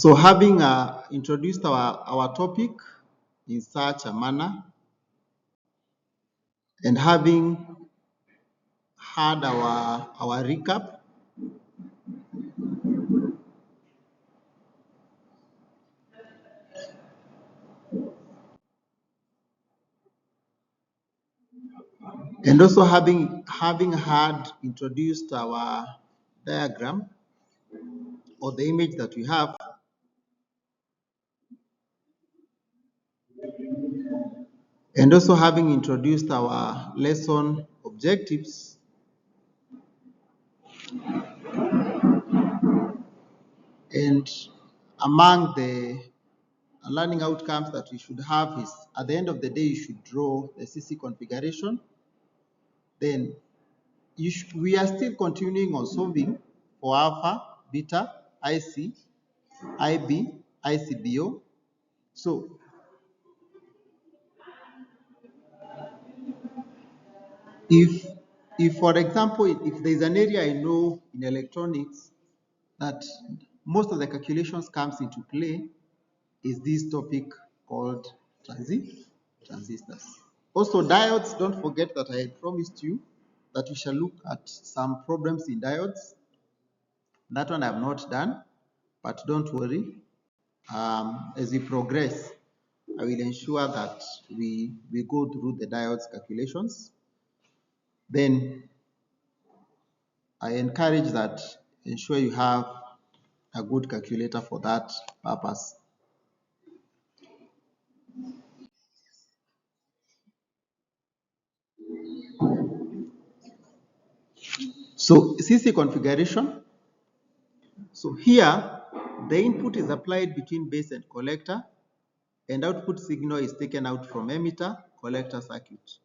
So having introduced our topic in such a manner, and having had our recap, and also having had introduced our diagram or the image that we have, and also having introduced our lesson objectives, and among the learning outcomes that we should have is, at the end of the day, you should draw the CC configuration. Then we are still continuing on solving for alpha, beta, IC, IB, ICBO. So if for example, if there's an area I know in electronics that most of the calculations comes into play, is this topic called transistors. Also diodes, don't forget that I had promised you that we shall look at some problems in diodes. That one I have not done, but don't worry. As we progress, I will ensure that we go through the diodes calculations. Then I encourage that ensure you have a good calculator for that purpose. So CC configuration. So here the input is applied between base and collector, and output signal is taken out from emitter collector circuit.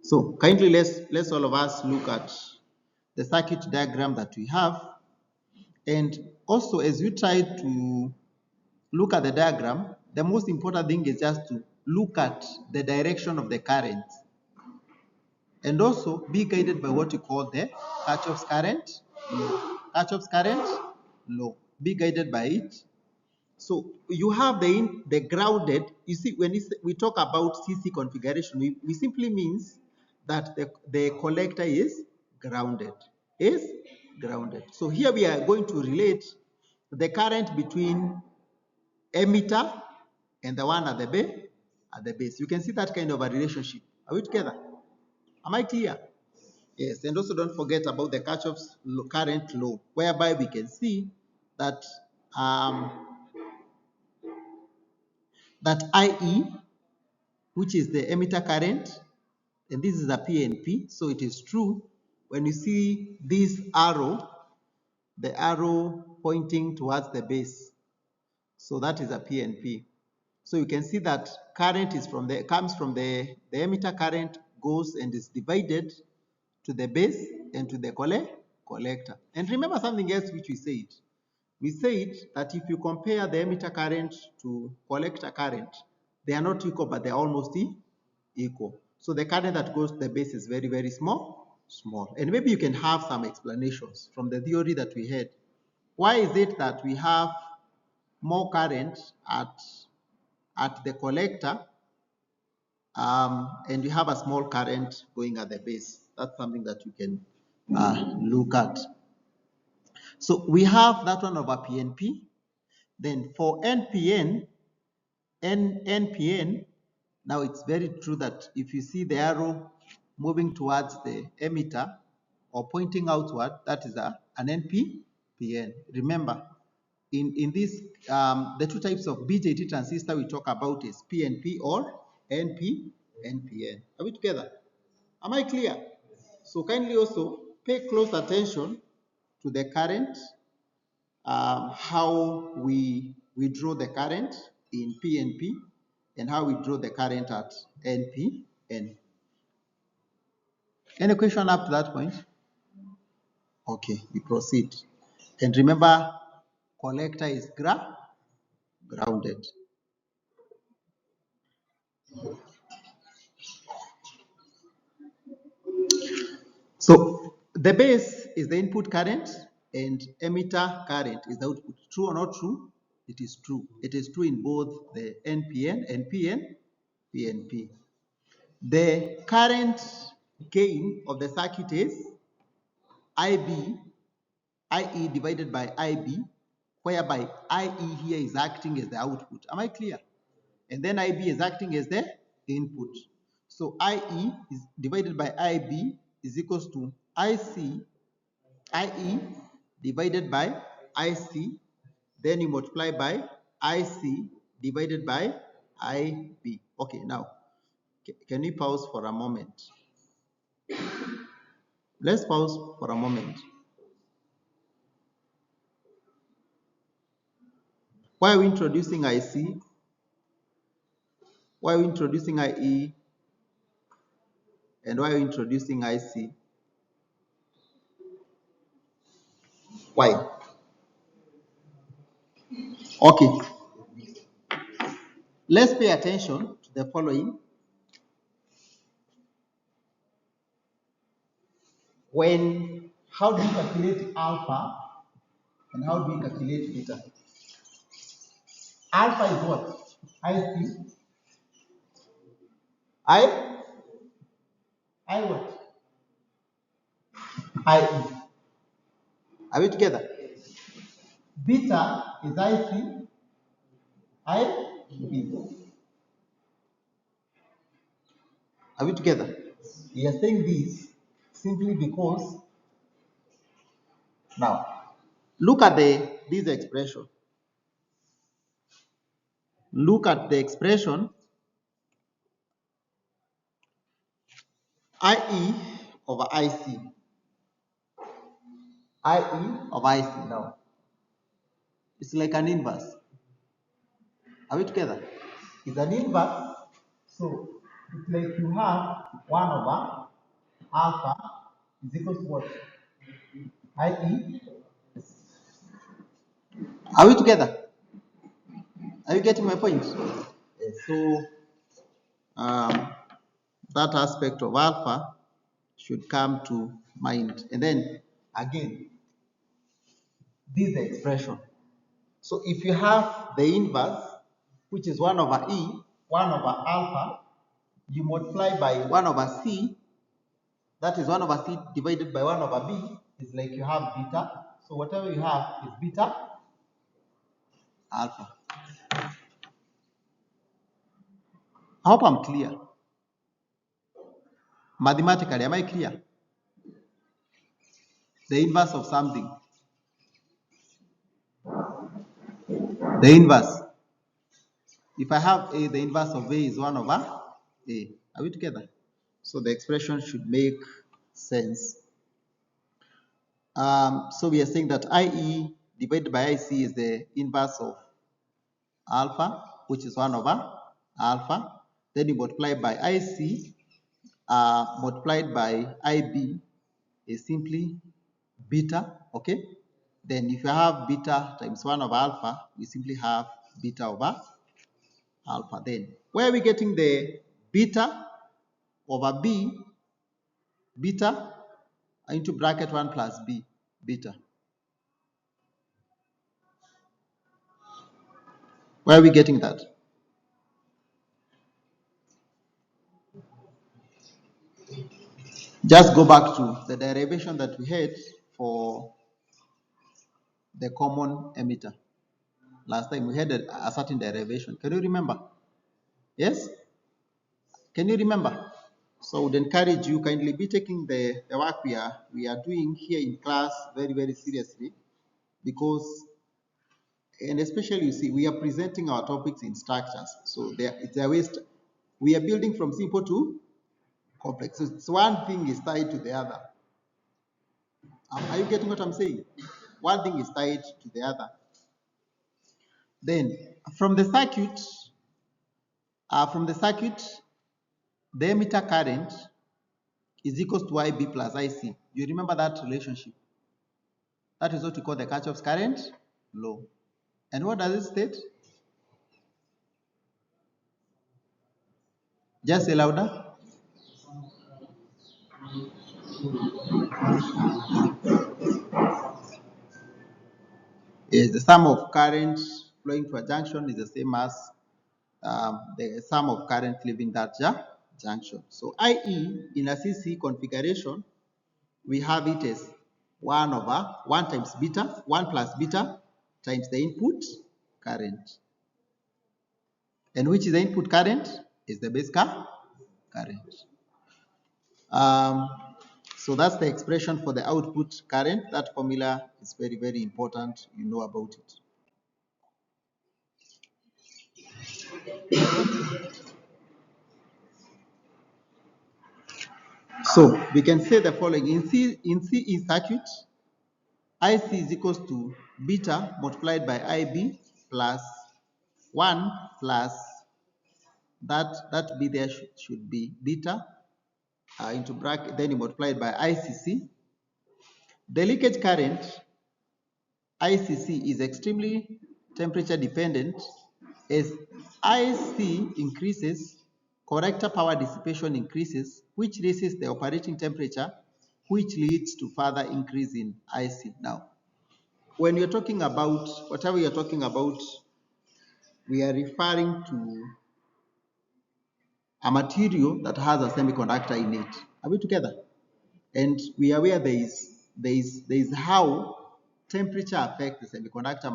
So kindly let's all of us look at the circuit diagram that we have, and also as you try to look at the diagram, the most important thing is just to look at the direction of the current, and also be guided by what you call the Kirchhoff's current law. Kirchhoff's current law. Be guided by it. So you have the grounded. You see, when we talk about CC configuration, we simply means that the collector is grounded. So here we are going to relate the current between emitter and the one at the base. You can see that kind of a relationship. Are we together? Am I clear? Yes, and also don't forget about the Kirchhoff's current law, whereby we can see that that IE, which is the emitter current, and this is a PNP, so it is true when you see this arrow, the arrow pointing towards the base. So that is a PNP. So you can see that current is comes from the emitter current, goes and is divided to the base and to the collector. And remember something else which we said. We said that if you compare the emitter current to collector current, they are not equal, but they're almost equal. So the current that goes to the base is very, very small. And maybe you can have some explanations from the theory that we had. Why is it that we have more current at the collector, and you have a small current going at the base? That's something that you can look at. So we have that one over PNP. Then for NPN, now it's very true that if you see the arrow moving towards the emitter or pointing outward, that is an NPN. Remember, in this, the two types of BJT transistor we talk about is PNP or NPN. Are we together? Am I clear? So kindly also pay close attention to the current, how we draw the current in PNP and how we draw the current at NPN. Any question up to that point? Okay, we proceed. And remember, collector is grounded. So the base is the input current, and emitter current is the output. True or not true? It is true. It is true in both the NPN, NPN, PNP. The current gain of the circuit is IB, IE divided by IB, whereby IE here is acting as the output. Am I clear? And then IB is acting as the input. So IE is divided by IB is equals to IE divided by IC, then you multiply by IC divided by IB. Okay, now, can we pause for a moment? Let's pause for a moment. Why are we introducing IC? Why are we introducing IE? And why are we introducing IC? Why? Okay. Let's pay attention to the following. How do we calculate alpha and how do we calculate beta? Alpha is what? IC. I what? IE. Are we together? Beta is IB. Are we together? We are saying this simply because now look at this expression. Look at the expression IE over IC. IE over IC now. It's like an inverse. Are we together? It's an inverse. So it's like you have 1 over alpha is equal to what? IE. Are we together? Are you getting my point? So that aspect of alpha should come to mind. And then again, this expression. So if you have the inverse, which is 1 over E, 1 over alpha, you multiply by 1 over C, that is 1 over C divided by 1 over B, is like you have beta. So whatever you have is beta alpha. I hope I'm clear. Mathematically, am I clear? The inverse of something. The inverse. If I have A, the inverse of A is 1 over A. Are we together? So the expression should make sense. So we are saying that IE divided by IC is the inverse of alpha, which is 1 over alpha. Then you multiply by IC, multiplied by IB is simply beta, okay? Then if you have beta times 1 over alpha, we simply have beta over alpha. Then where are we getting the beta over B, beta into bracket 1 plus B, beta? Where are we getting that? Just go back to the derivation that we had for the common emitter. Last time we had a certain derivation. Can you remember? Yes? Can you remember? So I would encourage you kindly be taking the work we are doing here in class very, very seriously, because, and especially you see, we are presenting our topics in structures. So it's a waste. We are building from simple to complex. So one thing is tied to the other. Are you getting what I'm saying? One thing is tied to the other. Then from the circuit, the emitter current is equals to IB plus IC. You remember that relationship? That is what we call the Kirchhoff's current law. And what does it state? Just say louder. is the sum of current flowing to a junction is the same as the sum of current leaving that junction. So i.e. in a CC configuration, we have it as 1 times beta, 1 plus beta times the input current. And which is the input current? Is the base current. So that's the expression for the output current. That formula is very, very important. You know about it. So we can say the following. In CE circuit, IC is equals to beta multiplied by IB plus 1 plus that B there should be beta into bracket, then you multiply it by ICC. The leakage current, ICC, is extremely temperature dependent. As IC increases, corrector power dissipation increases, which raises the operating temperature, which leads to further increase in IC. Now, when you're talking about, whatever you're talking about, we are referring to a material that has a semiconductor in it. Are we together? And we are aware there is how temperature affects the semiconductor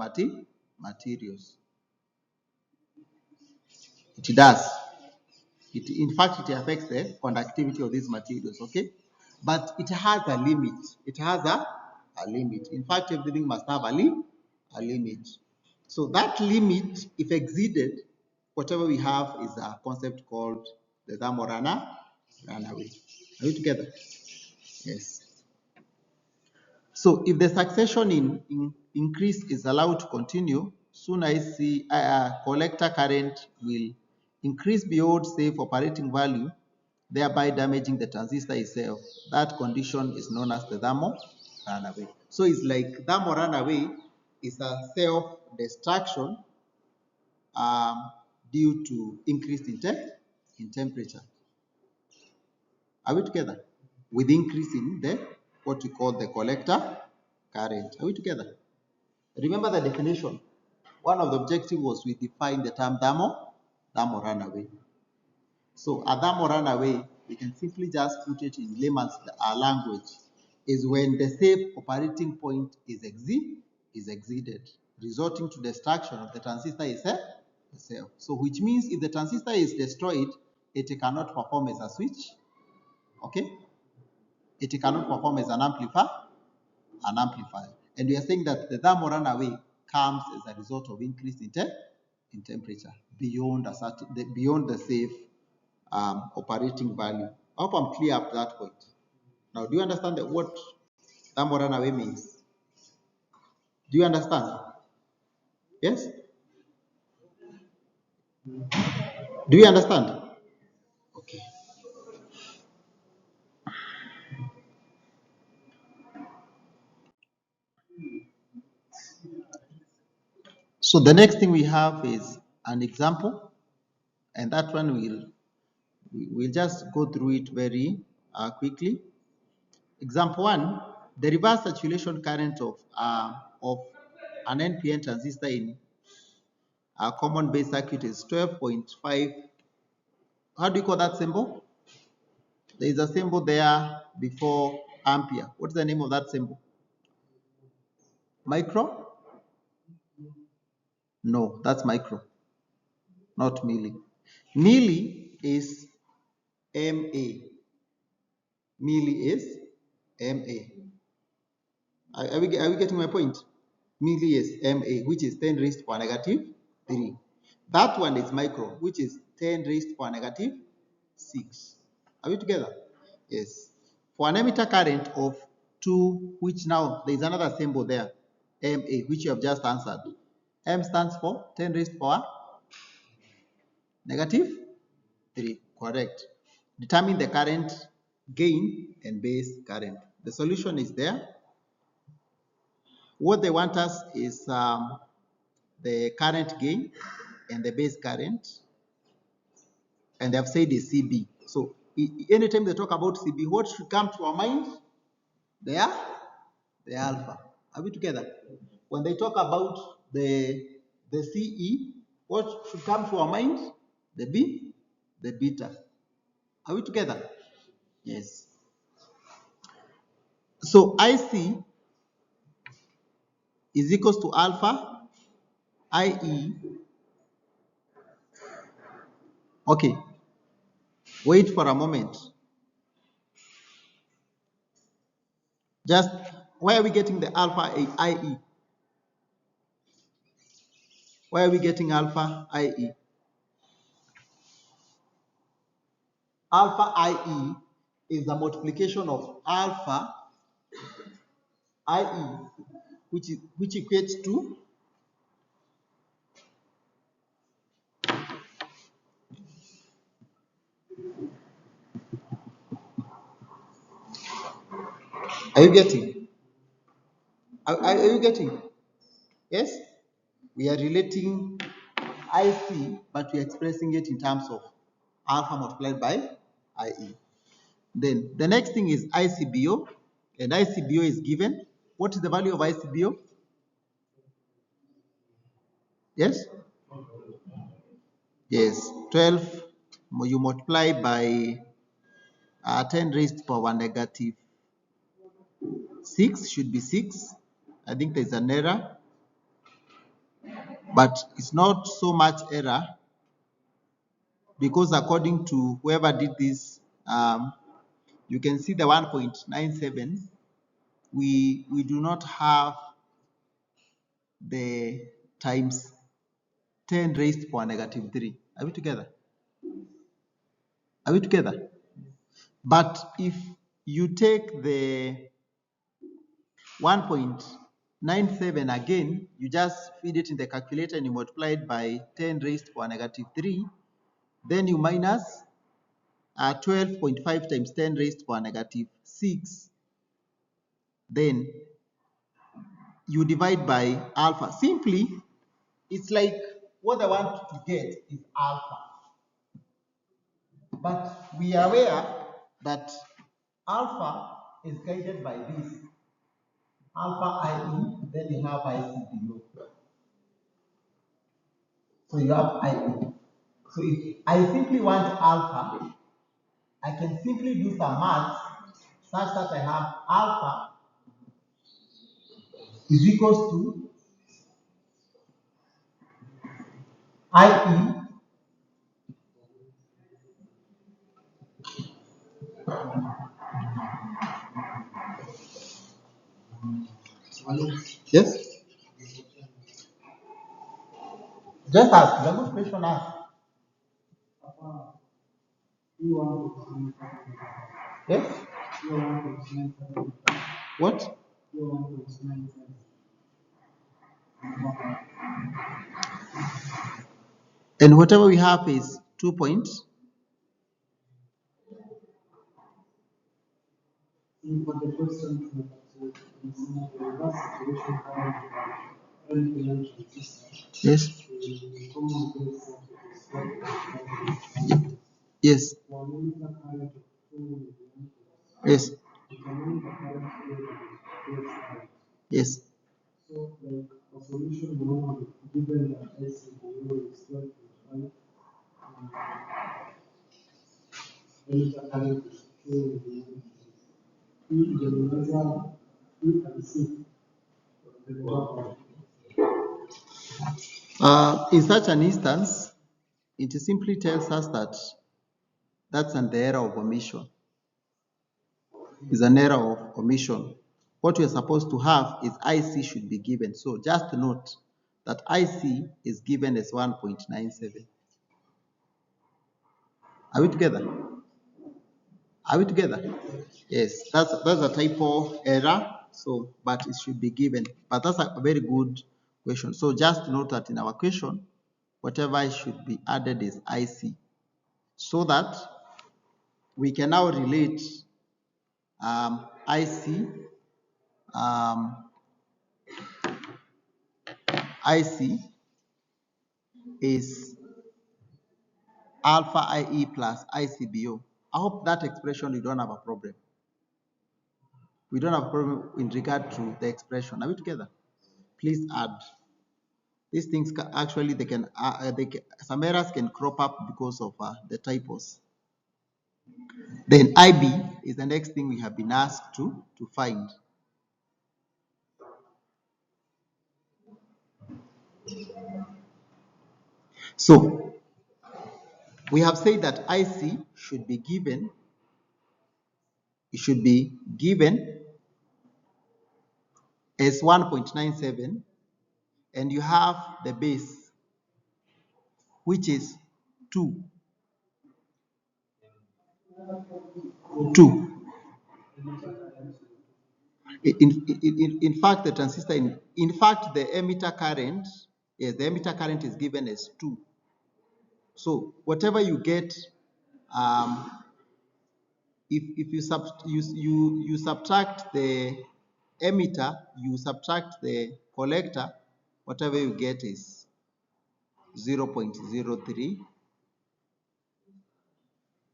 materials. It does. In fact, it affects the conductivity of these materials, okay? But it has a limit. It has a limit. In fact, everything must have a limit. So that limit, if exceeded, whatever we have is a concept called the thermal runaway. Are we together? Yes. So if the succession in increase is allowed to continue, soon I see collector current will increase beyond safe operating value, thereby damaging the transistor itself. That condition is known as the thermal runaway. So it's like thermal runaway is a self-destruction due to increase in temperature. Are we together? With increase in the what we call the collector current. Are we together? Remember the definition. One of the objectives was we define the term thermal runaway. So a thermal runaway, we can simply just put it in layman's language, is when the safe operating point is exceeded, resulting to destruction of the transistor itself. So which means if the transistor is destroyed, it cannot perform as a switch. Okay? It cannot perform as an amplifier. And we are saying that the thermal runaway comes as a result of increase in temperature beyond the safe operating value. I hope I'm clear up that point. Now, do you understand what thermal runaway means? Do you understand? Yes? Do you understand? Okay. So the next thing we have is an example, and that one we'll just go through it very quickly. Example 1, the reverse saturation current of an NPN transistor in a common base circuit is 12.5. How do you call that symbol? There is a symbol there before ampere. What's the name of that symbol? Micro? No, that's micro, not milli. Milli is MA. Milli is MA. Are we getting my point? Milli is MA, which is 10 raised to a negative 3. That one is micro, which is 10 raised to a negative 6. Are we together? Yes. For an emitter current of 2, which now there is another symbol there, MA, which you have just answered. M stands for 10 raised to power negative 3. Correct. Determine the current gain and base current. The solution is there. What they want us is the current gain and the base current, and they have said is CB. So anytime they talk about CB, what should come to our mind? The alpha. Are we together? when they talk about the CE, what should come to our mind? The B, the beta. Are we together? Yes. So IC is equals to alpha, IE. Okay, wait for a moment. Just, where are we getting the alpha IE? Where are we getting alpha IE? Alpha IE is the multiplication of alpha IE, which equates to, are you getting? Are you getting? Yes? We are relating IC, but we are expressing it in terms of alpha multiplied by IE. Then the next thing is ICBO, and ICBO is given. What is the value of ICBO? Yes? Yes, 12 you multiply by 10 raised to power negative 6 should be 6. I think there's an error, but it's not so much error because according to whoever did this, you can see the 1.97. We do not have the times 10 raised to power negative 3. Are we together? Are we together? But if you take the 1.97 again, you just feed it in the calculator and you multiply it by 10 raised to power negative 3, then you minus 12.5 times 10 raised to power negative 6, then you divide by alpha. Simply, it's like what I want to get is alpha. But we are aware that alpha is guided by this. Alpha IE, then you have ICBO. So you have IE. So if I simply want alpha, I can simply do some math such that I have alpha is equals to IE yes? Just ask, the good question asked. Yes? What? And whatever we have is 2 points. Yes. Yes. Yes. Yes. In such an instance, it simply tells us that that's an error of omission. Is an error of omission. What we are supposed to have is IC should be given. So just note that IC is given as 1.97. Are we together? Are we together? Yes, that's a typo error. So, but it should be given. But that's a very good question. So just note that in our question, whatever should be added is IC, so that we can now relate IC IC is alpha IE plus ICBO. I hope that expression you don't have a problem. We don't have a problem in regard to the expression. Are we together? please add. These things actually some errors can crop up because of the typos. Then IB is the next thing we have been asked to find. So we have said that IC should be given. It should be given as 1.97, and you have the base, which is 2. In fact, the transistor, in fact, the emitter current, yes, the emitter current is given as 2. So whatever you get, if you subtract the emitter, you subtract the collector, whatever you get is 0.03.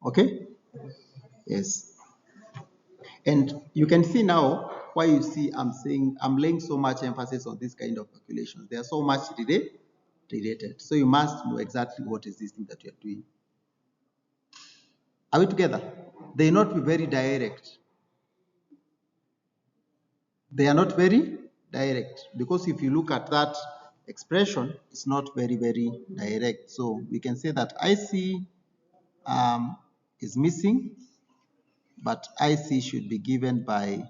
Okay? Yes. And you can see now why you see I'm laying so much emphasis on this kind of calculations. They are so much related. So you must know exactly what is this thing that you are doing. Are we together? They not be very direct. They are not very direct, because if you look at that expression, it's not very direct. So we can say that IC is missing, but IC should be given by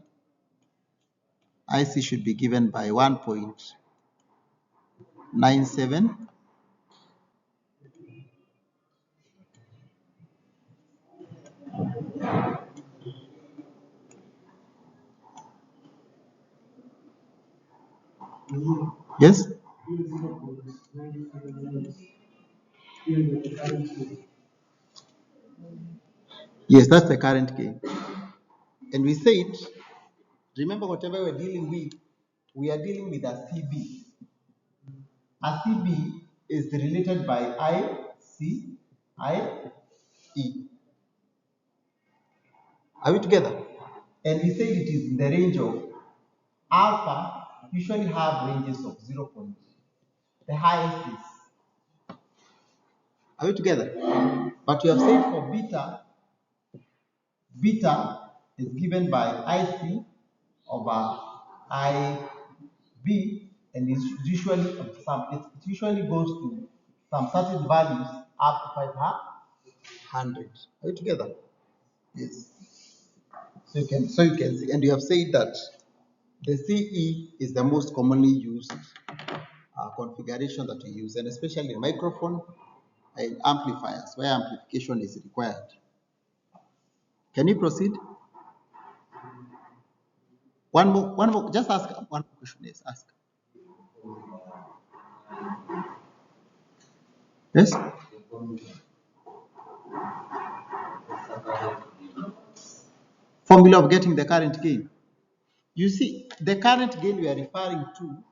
1.97. Yes? Yes, that's the current gain. And we said, remember whatever we're dealing with, we are dealing with a CB. A CB is related by IE. Are we together? And we said it is in the range of alpha, usually have ranges of 0. The highest is. Are we together? But we have said for beta is given by IC over IB, and it usually goes to some certain values up to 500. Are we together? Yes. So you can see, and you have said that the CE is the most commonly used configuration that we use, and especially in microphone and amplifiers where amplification is required. Can you proceed? One more, just ask one more question. Yes, ask. Yes? Formula of getting the current gain. You see, the current gain we are referring to,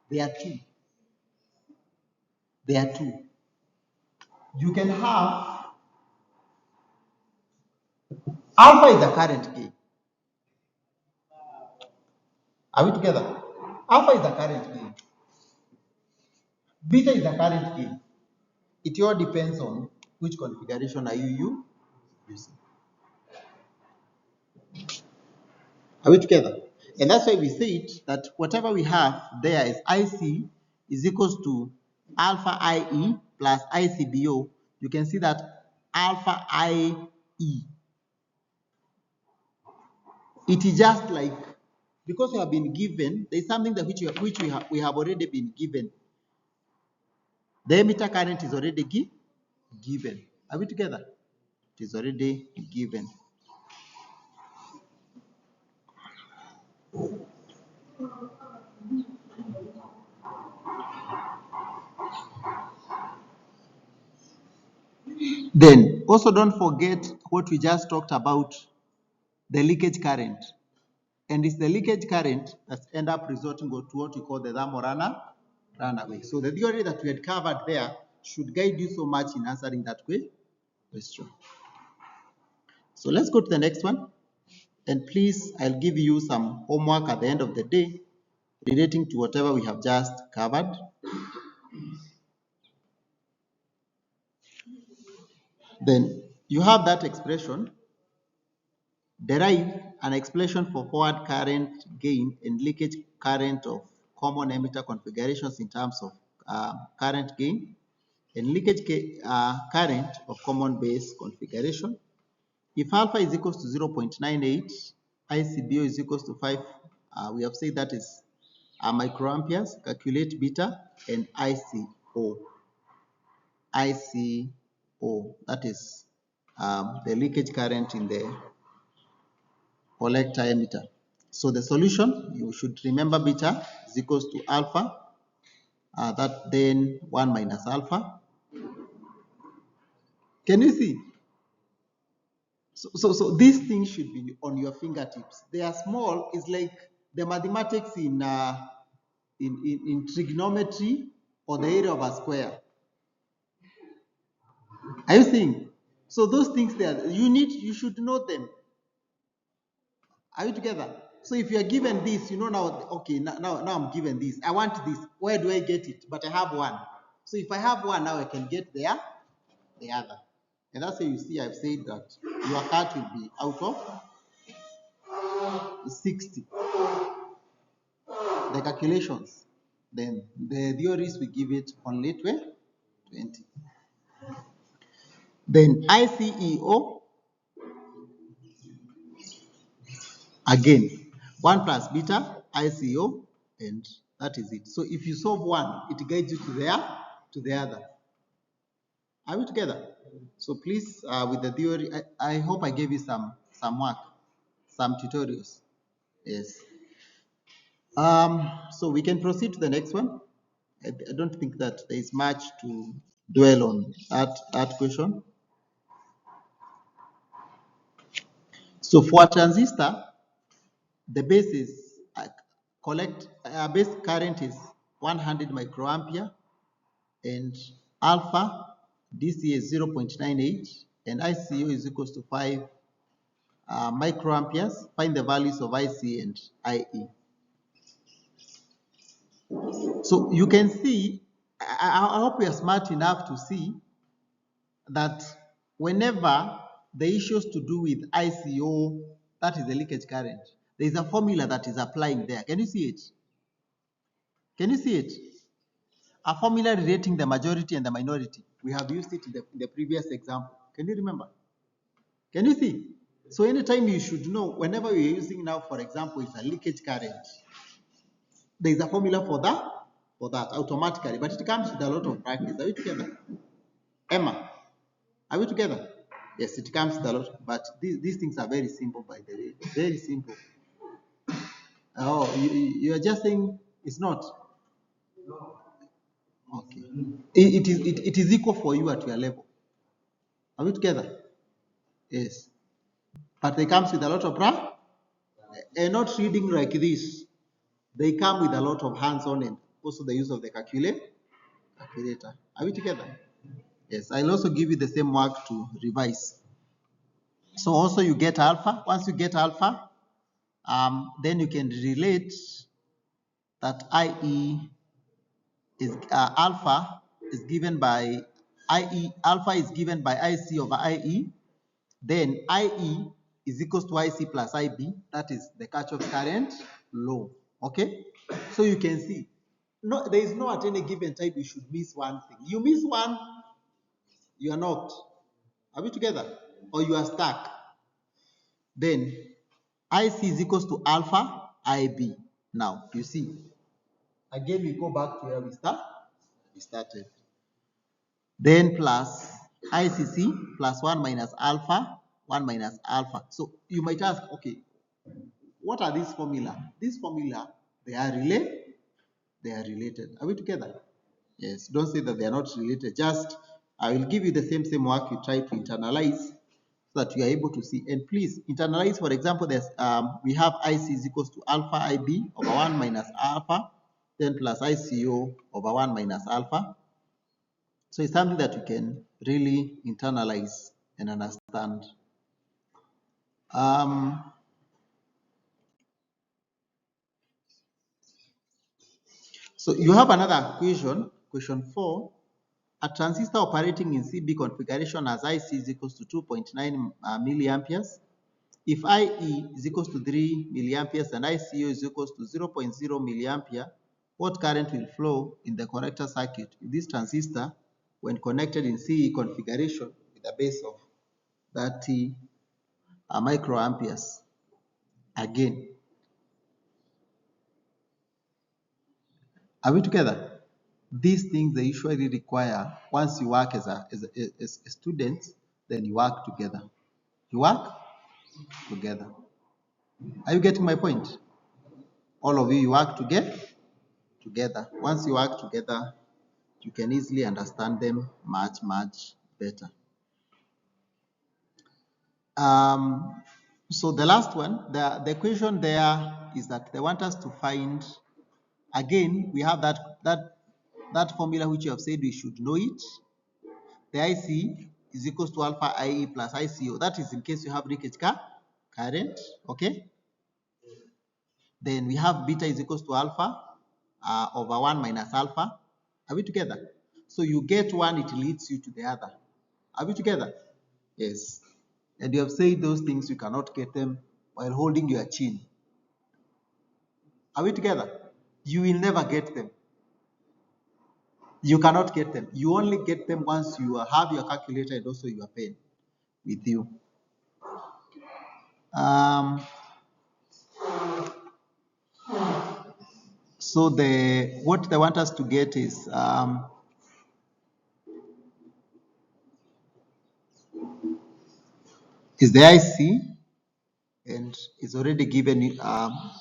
there are two. You can have alpha is the current gain. Are we together? Alpha is the current gain. Beta is the current gain. It all depends on which configuration are you using. Are we together? And that's why we said that whatever we have there is IC is equals to alpha IE plus ICBO. You can see that alpha IE. It is just like, because we have been given, there is something that we have already been given. The emitter current is already given. Are we together? It is already given. Then also don't forget what we just talked about, the leakage current. And it's the leakage current that end up resulting to what we call the thermal runaway. So the theory that we had covered there should guide you so much in answering that question. So let's go to the next one. And please, I'll give you some homework at the end of the day relating to whatever we have just covered. Then you have that expression. Derive an expression for forward current gain and leakage current of common emitter configurations in terms of current gain and leakage current of common base configuration. If alpha is equals to 0.98, ICBO is equals to 5, we have said that is microamperes. Calculate beta and ICO. ICO, that is the leakage current in the collector emitter. So the solution, you should remember beta is equals to alpha, that then 1 minus alpha. Can you see? So these things should be on your fingertips. They are small. It's like the mathematics in trigonometry or the area of a square. Are you seeing? So those things there, you should know them. Are you together? So if you are given this, you know now, okay, now I'm given this. I want this. Where do I get it? But I have one. So if I have one, now I can get the other. And that's why you see I've said that your cut will be out of 60. The calculations. Then the theories we give it only 20. Then ICEO, again, 1 plus beta, ICO, and that is it. So if you solve one, it guides you to the other. Are we together? So please, with the theory, I hope I gave you some work, some tutorials. Yes. So we can proceed to the next one. I don't think that there is much to dwell on that question. So for a transistor, the base is base current is 100 microampere, and alpha DC is 0.98, and ICO is equals to 5 microamperes. Find the values of IC and IE. So you can see, I hope you are smart enough to see that whenever the issues to do with ICO, that is the leakage current, there is a formula that is applying there. Can you see it? Can you see it? A formula relating the majority and the minority. We have used it in the previous example. Can you remember? Can you see? So anytime you should know, whenever you're using now, for example, it's a leakage current, there is a formula for that automatically, but it comes with a lot of practice. Are we together? Emma, are we together? Yes, it comes with a lot, but these things are very simple, by the way. Very simple. Oh, you are just saying it's not? Okay. It is equal for you at your level. Are we together? Yes. But they comes with a lot of practice. And not reading like this. They come with a lot of hands-on and also the use of the calculator. Are we together? Yes, I'll also give you the same work to revise. So also you get alpha. Once you get alpha, then you can relate that IE is alpha is given by IE, alpha is given by IC over IE, then IE is equals to IC plus IB, that is the Kirchhoff's current law. Okay? So you can see, no, there is no at any given time you should miss one thing. You miss one, you are knocked. Are we together? Or you are stuck. Then IC is equals to alpha IB. Now, you see, again we go back to where we started. Then plus ICC plus 1 minus alpha, 1 minus alpha. So you might ask, okay, what are these formula? These formula, they are related. Are we together? Yes, don't say that they are not related. Just, I will give you the same work you try to internalize so that you are able to see. And please internalize, for example, there's we have IC is equals to alpha IB over 1 minus alpha, then plus ICO over 1 minus alpha. So it's something that you can really internalize and understand. So you have another question 4. A transistor operating in CB configuration as IC is equals to 2.9 milliamperes. If IE is equals to 3 milliamperes and ICO is equals to 0.0 milliampere, what current will flow in the connector circuit with this transistor when connected in CE configuration with a base of 30 microamperes? Again, are we together? These things they usually require, once you work as a student, then you work together. You work together. Are you getting my point? All of you work together. Once you work together, you can easily understand them much better. So the last one, the equation there is that they want us to find, again, we have that formula which you have said we should know it. The IC is equals to alpha IE plus ICO. That is in case you have leakage current, okay? Then we have beta is equals to alpha over 1 minus alpha. Are we together? So you get one, it leads you to the other. Are we together? Yes. And you have said those things, you cannot get them while holding your chin. Are we together? You will never get them. You cannot get them. You only get them once you have your calculator and also your pen with you. So what they want us to get is the IC, and it's already given.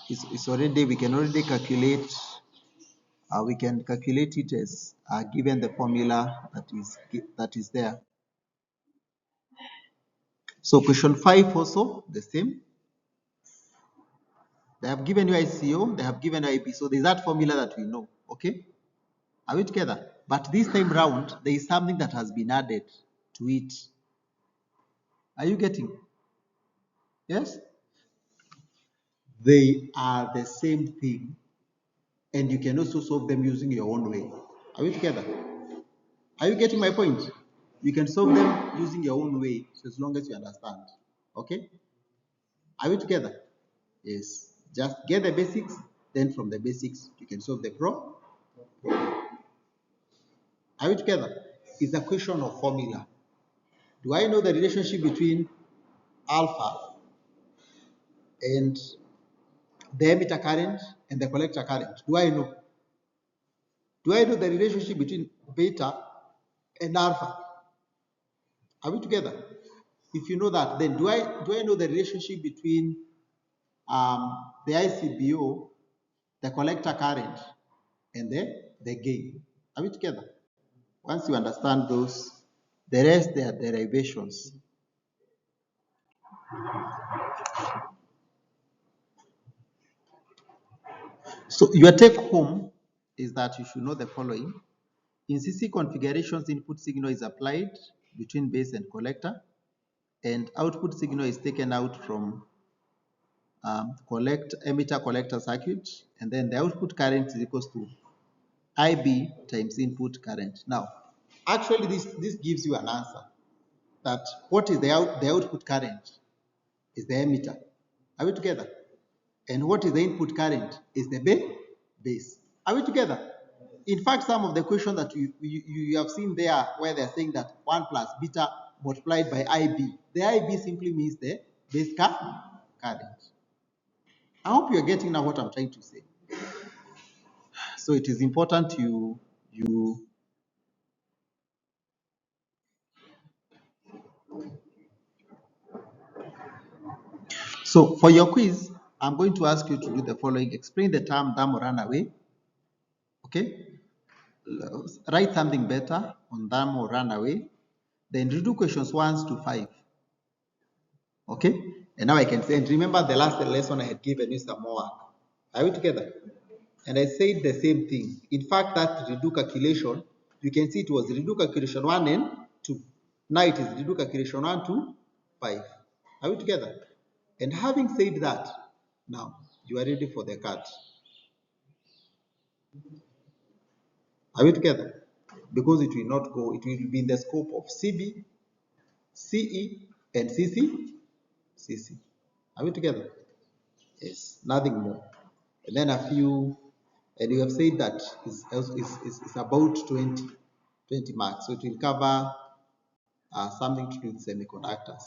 It's already, we can already calculate. We can calculate it as given the formula that is there. So question 5 also the same. They have given you ICO, they have given you IB. So there's that formula that we know. Okay? Are we together? But this time round, there is something that has been added to it. Are you getting? Yes? They are the same thing, and you can also solve them using your own way. Are we together? Are you getting my point? You can solve them using your own way, so as long as you understand. Okay? Are we together? Yes. Just get the basics, then from the basics, you can solve the problem. Are we together? It's a question of formula. Do I know the relationship between alpha and the emitter current and the collector current? Do I know? Do I know the relationship between beta and alpha? Are we together? If you know that, then do I know the relationship between the ICBO, the collector current, and the gain? Are we together? Once you understand those, the rest they are derivations. So your take home is that you should know the following. In CC configurations, input signal is applied between base and collector, and output signal is taken out from emitter collector circuit, and then the output current is equals to IB times input current. Now, actually, this gives you an answer that what is the output current is the emitter. Are we together? And what is the input current is the base. Are we together? In fact, some of the questions that you have seen there where they're saying that 1 plus beta multiplied by IB, the IB simply means the base current. I hope you're getting now what I'm trying to say. So it is important you So for your quiz, I'm going to ask you to do the following. Explain the term dam or runaway. Okay? Write something better on dam or runaway. Then redo questions 1 to 5. Okay? And now I can say, and remember the last lesson I had given you some more work. Are we together? And I said the same thing. In fact, that redo calculation, you can see it was redo calculation 1 and 2. Now it is redo calculation 1 to 5. Are we together? And having said that, now you are ready for the cut. Are we together? Because it will not go, it will be in the scope of CB, CE, and CC. Are we together? Yes, nothing more. And then a few, and you have said that is about 20 marks. So it will cover something to do with semiconductors.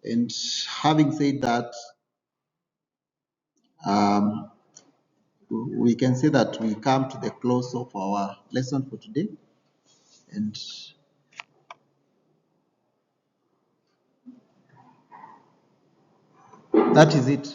And having said that, um, we can say that we come to the close of our lesson for today. And that is it.